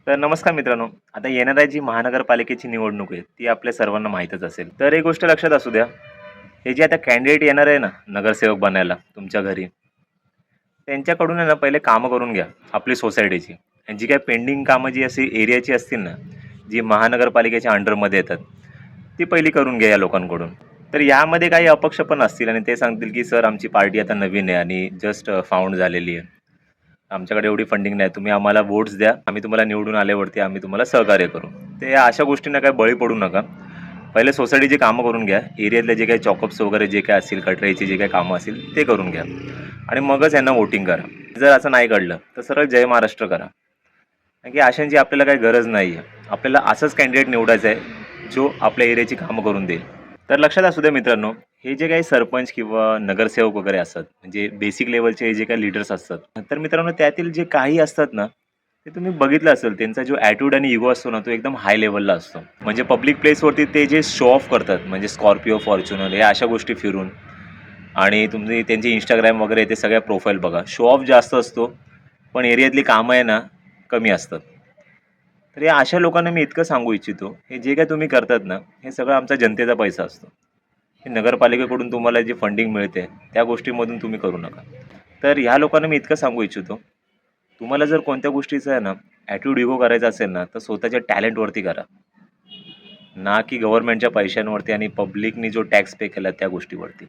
तर नमस्कार मित्रांनो. आता येणाऱ्या जी महानगरपालिकेची निवडणूक आहे, ती आपल्या सर्वांना माहीतच असेल. तर एक गोष्ट लक्षात असू द्या, हे जे आता कॅन्डिडेट येणार आहे ना, नगरसेवक बनायला तुमच्या घरी, त्यांच्याकडून आहे ना पहिले कामं करून घ्या आपली सोसायटीची. आणि जी काही पेंडिंग कामं जी अशी एरियाची असतील ना, जी महानगरपालिकेच्या अंडरमध्ये येतात, ती पहिली करून घ्या या लोकांकडून. तर यामध्ये काही अपक्ष पण असतील आणि ते सांगतील, की "सर आमची पार्टी आता नवीन आहे आणि जस्ट फाउंड झालेली आहे. आमच्याकडे एवढी फंडिंग नाही. तुम्ही आम्हाला वोट्स द्या. आम्ही तुम्हाला निवडून आल्यावरती आम्ही तुम्हाला सहकार्य करू." ते अशा गोष्टींना काही बळी पडू नका. पहिले सोसायटीची कामं करून घ्या. एरियातले जे काही चॉकअप्स वगैरे जे काही असतील, गटराईची जे काही कामं असतील ते करून घ्या आणि मगच यांना वोटिंग करा. जर असं नाही घडलं तर सरळ जय महाराष्ट्र करा. कारण की अशांची आपल्याला काही गरज नाही आहे. आपल्याला असंच कॅन्डिडेट निवडायचा आहे, जो आपल्या एरियाची कामं करून देईल. तर लक्षात असू द्या मित्रांनो, हे जे काही सरपंच किंवा नगरसेवक वगैरे असतात, म्हणजे बेसिक लेव्हलचे जे काही लीडर्स असतात, तर मित्रांनो त्यातील जे काही असतात ना, ते तुम्ही बघितलं असेल त्यांचा जो ॲटिट्यूड आणि इगो असतो ना, तो एकदम हाय लेव्हलला असतो. म्हणजे पब्लिक प्लेसवरती ते जे शो ऑफ करतात, म्हणजे स्कॉर्पिओ, फॉर्च्युनर या अशा गोष्टी फिरून आणि तुम्ही त्यांची Instagram वगैरे ते सगळ्या प्रोफाईल बघा. शो ऑफ जास्त असतो, पण एरियातली कामं आहे ना, कमी असतात. तर या अशा लोकांना मी इतकं सांगू इच्छितो, हे जे काही तुम्ही करतात ना, हे सगळं आमचा जनतेचा पैसा असतो. हे नगरपालिकेकडून तुम्हाला जी फंडिंग मिळते, त्या गोष्टीमधून तुम्ही करू नका. तर ह्या लोकांना मी इतकं सांगू इच्छितो, तुम्हाला जर कोणत्या गोष्टीचा आहे ना, ॲटिट्यूड इगो करायचा असेल ना, तर स्वतःच्या टॅलेंटवरती करा. ना की गव्हर्नमेंटच्या पैशांवरती आणि पब्लिकनी जो टॅक्स पे केला त्या गोष्टीवरती.